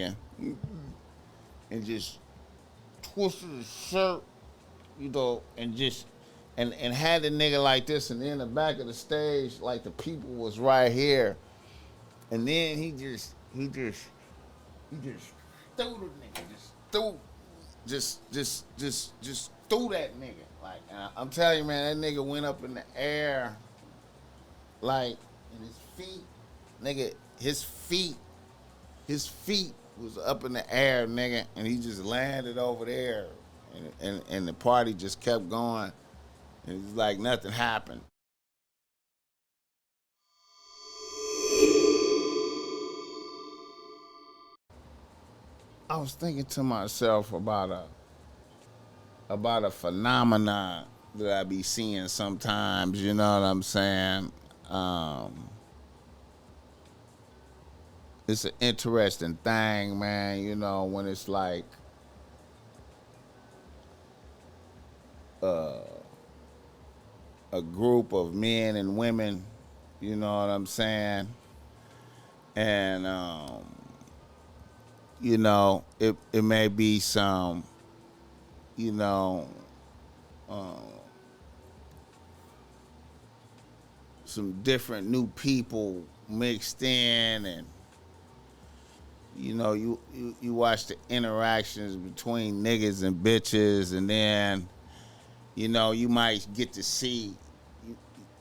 nigga, and just twisted his shirt, and had the nigga like this, and then the back of the stage, like the people was right here, and then he just threw the nigga, just threw that nigga. Like I'm telling you, man, that nigga went up in the air, like, and his feet, nigga, his feet was up in the air, nigga, and he just landed over there, and the party just kept going, and it's like nothing happened. I was thinking to myself about a phenomenon that I be seeing sometimes. You know what I'm saying? It's an interesting thing, man. You know, when it's like uh, a group of men and women. You know what I'm saying? And it may be some, you know, um, some different new people mixed in, and you watch the interactions between niggas and bitches, and then you might get to see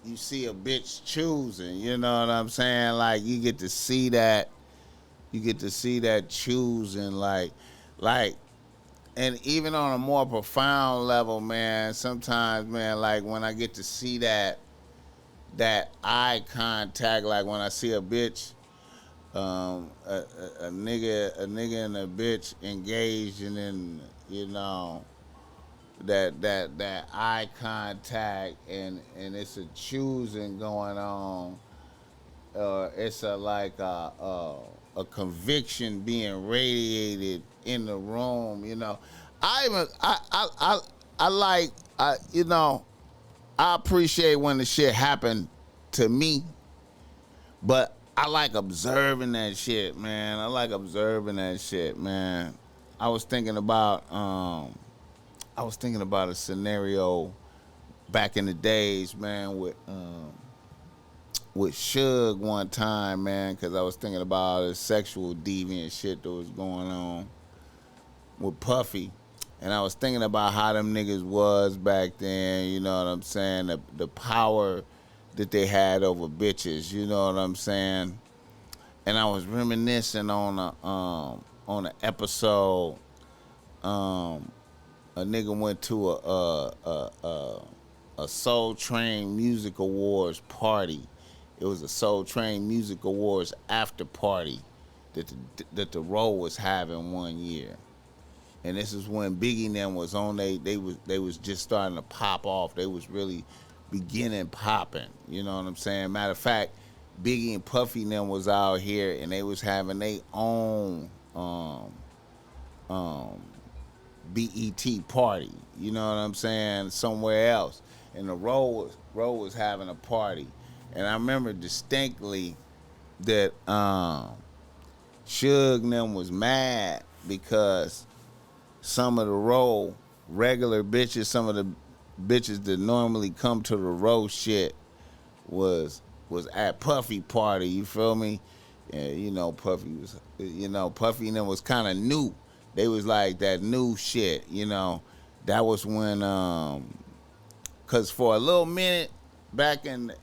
you see a bitch choosing. You know what I'm saying? Like you get to see that choosing, like, and even on a more profound level, man. Sometimes, man, like when I get to see that eye contact, like when I see a bitch, a nigga and a bitch engaging in, that eye contact, and it's a choosing going on. It's a conviction being radiated in the room. I even I like I appreciate when the shit happened to me, but I like observing that shit, man. I like observing that shit, man. I was thinking about a scenario back in the days, man, with Suge one time, man, because I was thinking about all the sexual deviant shit that was going on with Puffy. And I was thinking about how them niggas was back then, you know what I'm saying? The power that they had over bitches, you know what I'm saying? And I was reminiscing on an episode. A nigga went to a Soul Train Music Awards party. It was a Soul Train Music Awards after party that the Row was having one year. And this is when Biggie and them was on. They was just starting to pop off. They was really beginning popping. You know what I'm saying? Matter of fact, Biggie and Puffy and them was out here, and they was having their own um, BET party. You know what I'm saying? Somewhere else, and the Row was having a party, and I remember distinctly that Suge and them was mad because some of the Row regular bitches, some of the bitches that normally come to the Row shit was at Puffy party. You feel me? And Puffy and them was kind of new. They was like that new shit. That was when cause for a little minute back in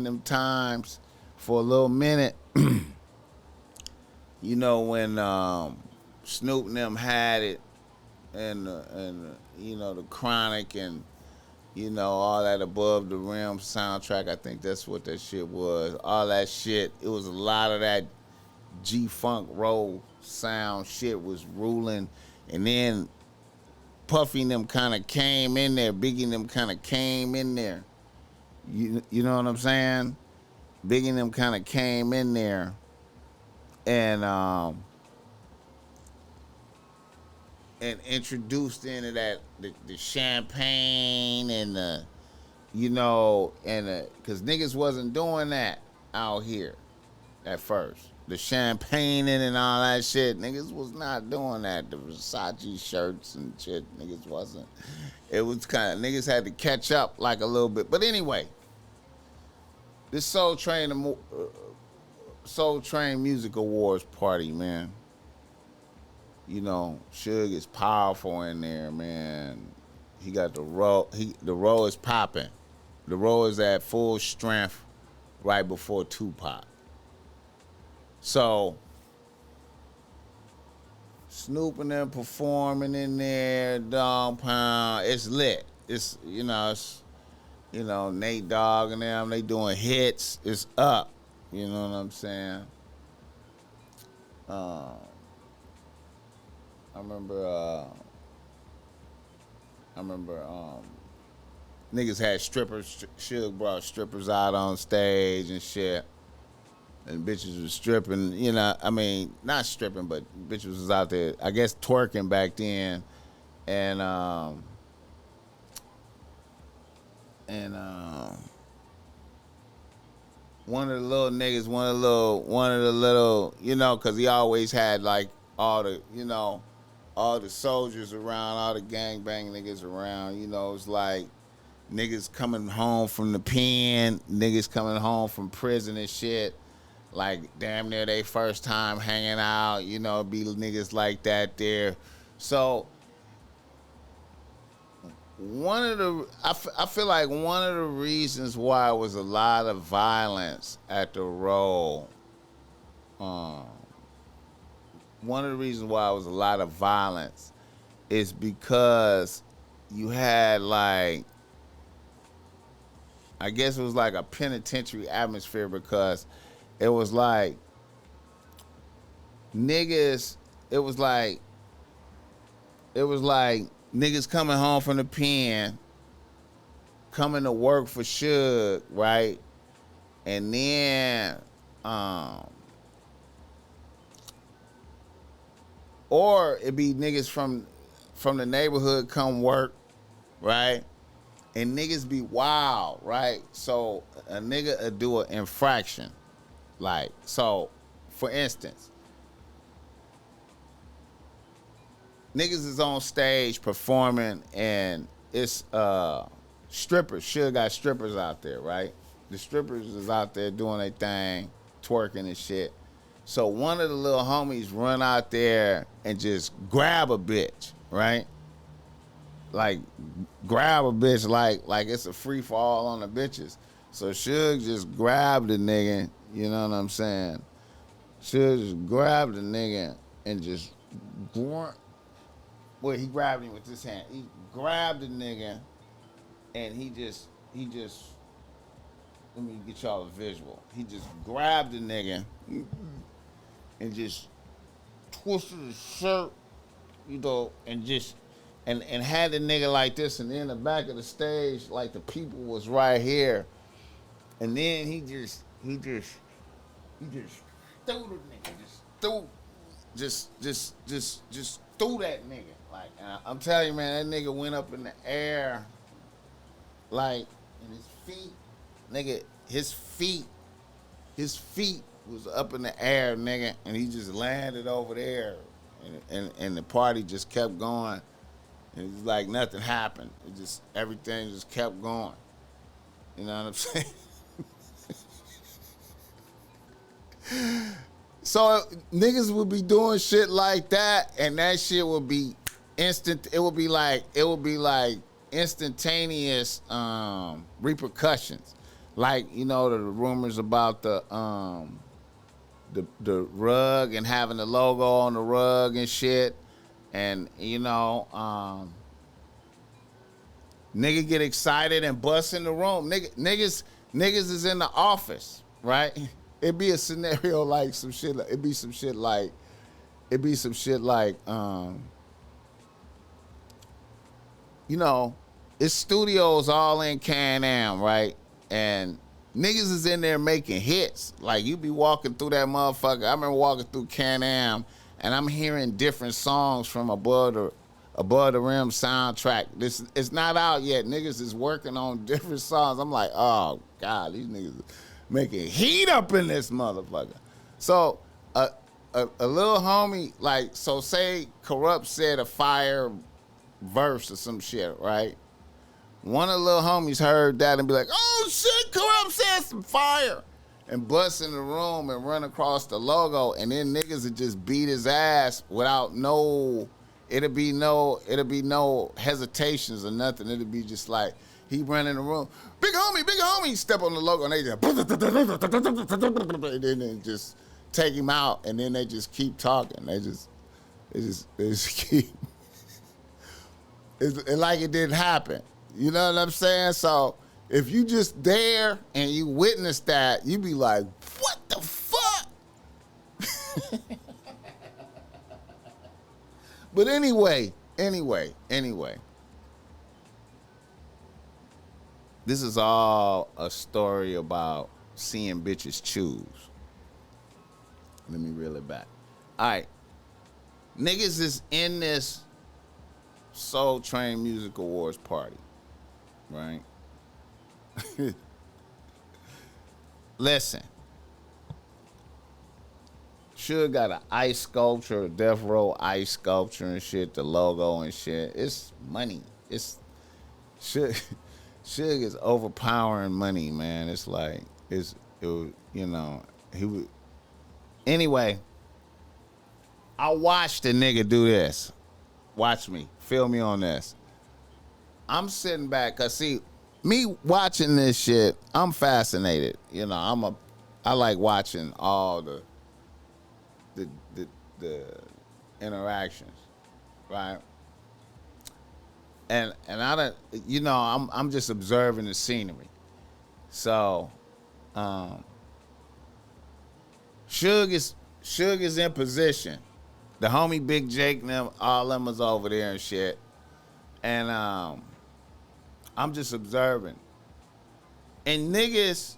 them times, for a little minute, when Snoop and them had it, and the Chronic, and all that Above the Rim soundtrack. I think that's what that shit was. All that shit. It was a lot of that G-Funk roll sound shit was ruling, and then Puffy and them kind of came in there. Biggie and them kind of came in there. You know what I'm saying? Biggie and them kind of came in there, and introduced into that the champagne and because niggas wasn't doing that out here at first. the champagne and all that shit. Niggas was not doing that. The Versace shirts and shit, niggas wasn't. It was kind of, niggas had to catch up like a little bit. But anyway, this Soul Train Music Awards party, man. You know, Suge is powerful in there, man. He got the row. The row is popping. The row is at full strength right before Tupac. So Snoop and them performing in there, Dog Pound. It's lit. It's Nate Dogg and them. They doing hits. It's up. You know what I'm saying? I remember niggas had strippers. Suge brought strippers out on stage and shit. And bitches was stripping, not stripping, but bitches was out there, I guess, twerking back then. And one of the little niggas, cause he always had like all the soldiers around, all the gangbang niggas around, it's like niggas coming home from the pen, niggas coming home from prison and shit. Like damn near they first time hanging out, be niggas like that there. So I feel like one of the reasons why it was a lot of violence at the Roll, one of the reasons why it was a lot of violence is because you had like, I guess it was like a penitentiary atmosphere because it was like niggas, it was like niggas coming home from the pen, coming to work for Suge, right? And then, or it be niggas from the neighborhood come work, right? And niggas be wild, right? So a nigga would do an infraction. Like, so, for instance, niggas is on stage performing and it's strippers. Suge got strippers out there, right? The strippers is out there doing their thing, twerking and shit. So one of the little homies run out there and just grab a bitch, right? Like, grab a bitch like it's a free fall on the bitches. So Suge just grabbed the nigga, you know what I'm saying? Suge just grabbed the nigga and just, he grabbed him with his hand. He grabbed the nigga and he just, let me get y'all a visual. He just grabbed the nigga and just twisted his shirt, and just, and had the nigga like this, and then the back of the stage, like the people was right here. And then he just threw the nigga, just threw that nigga. Like, I'm telling you, man, that nigga went up in the air, like, and his feet was up in the air, nigga, and he just landed over there, and the party just kept going, and it was like nothing happened. Everything just kept going. You know what I'm saying? So niggas would be doing shit like that, and that shit would be instant. It would be like instantaneous repercussions. Like, the rumors about the rug and having the logo on the rug and shit, and nigga get excited and bust in the room. Niggas is in the office, right? It'd be a scenario like some shit. It'd be some shit like, it's studios all in Can-Am, right? And niggas is in there making hits. Like, you be walking through that motherfucker. I remember walking through Can-Am and I'm hearing different songs from Above the Rim soundtrack. It's not out yet. Niggas is working on different songs. I'm like, oh God, these niggas making heat up in this motherfucker. So a, a little homie, like, so say Corrupt said a fire verse or some shit, right? One of the little homies heard that and be like, oh shit, Corrupt said some fire. And bust in the room and run across the logo, and then niggas would just beat his ass without it'll be no hesitations or nothing. It'll be just like, he run in the room, big homie, step on the logo, and they just, and then they just take him out, and then they just keep talking. They just keep, it's like it didn't happen. You know what I'm saying? So if you just there and you witness that, you be like, what the fuck? But anyway. This is all a story about seeing bitches choose. Let me reel it back. All right. Niggas is in this Soul Train Music Awards party, right? Listen. Suge got an ice sculpture, a Death Row ice sculpture and shit, the logo and shit. It's money. It's Suge is overpowering money, man. It's like, he would. Anyway, I watched the nigga do this. Watch me. Feel me on this. I'm sitting back, cause see, me watching this shit, I'm fascinated. You know, I like watching all the interactions, right? And I don't, I'm just observing the scenery. So, Suge is in position. The homie Big Jake and them, all them was over there and shit. And I'm just observing. And niggas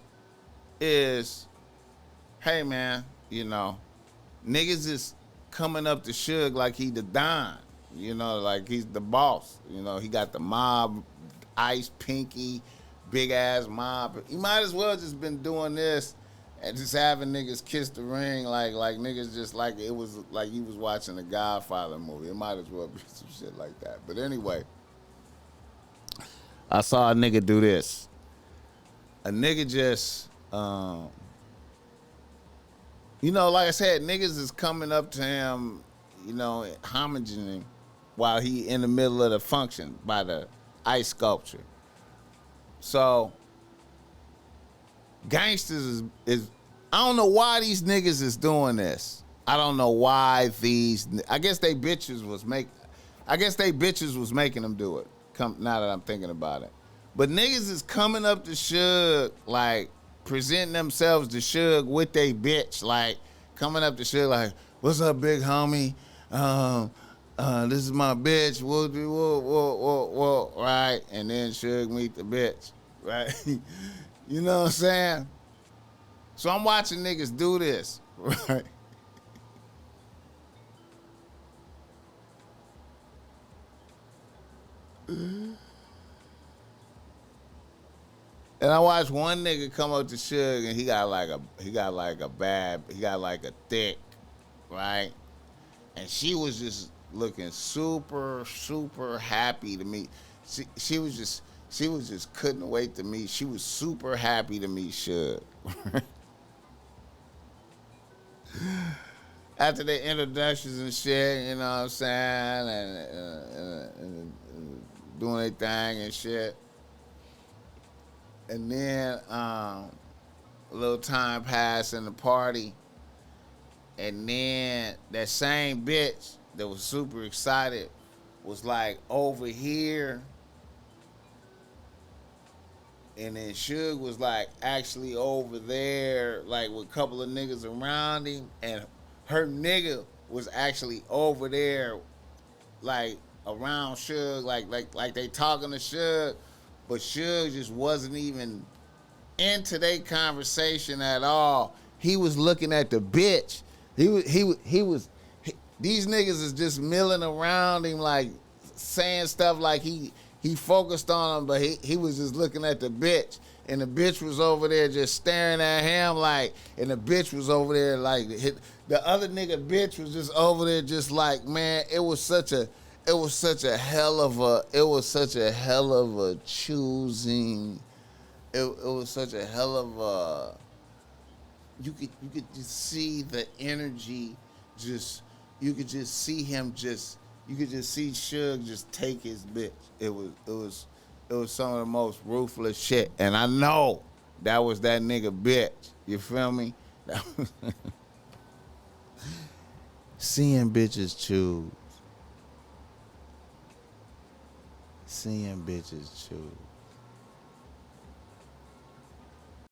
is, hey man, niggas is coming up to Suge like he the Don. Like he's the boss. He got the mob, Ice Pinky, big ass mob. He might as well just been doing this and just having niggas kiss the ring like niggas just like it was like he was watching a Godfather movie. It might as well be some shit like that. But anyway, I saw a nigga do this. A nigga just, like I said, niggas is coming up to him, homaging him while he in the middle of the function by the ice sculpture. So, gangsters is I don't know why these niggas is doing this. I don't know why I guess they bitches was making them do it. Now that I'm thinking about it. But niggas is coming up to Suge, like, presenting themselves to Suge with they bitch, like, coming up to Suge like, what's up, big homie? This is my bitch, whoa, right? And then Suge meet the bitch, right? You know what I'm saying? So I'm watching niggas do this, right? And I watched one nigga come up to Suge and he got like a thick, right? And she was just looking super, super happy to meet. She was just couldn't wait to meet. She was super happy to meet Suge. After the introductions and shit, you know what I'm saying, and doing their thing and shit. And then a little time passed in the party, and then that same bitch that was super excited was like over here, and then Suge was like actually over there, like with a couple of niggas around him, and her nigga was actually over there, like around Suge, like they talking to Suge, but Suge just wasn't even into their conversation at all. He was looking at the bitch. These niggas is just milling around him, like saying stuff like he focused on him, but he was just looking at the bitch. And the bitch was over there just staring at him, like, and the bitch was over there like The other nigga bitch was just over there, just like, man, it was such a hell of a, it was such a hell of a choosing. It was such a hell of a. You could just see the energy, just you could just see him just you could just see Suge just take his bitch. It was some of the most ruthless shit, and I know that was that nigga bitch. You feel me? That was seeing bitches choose. Seeing bitches choose.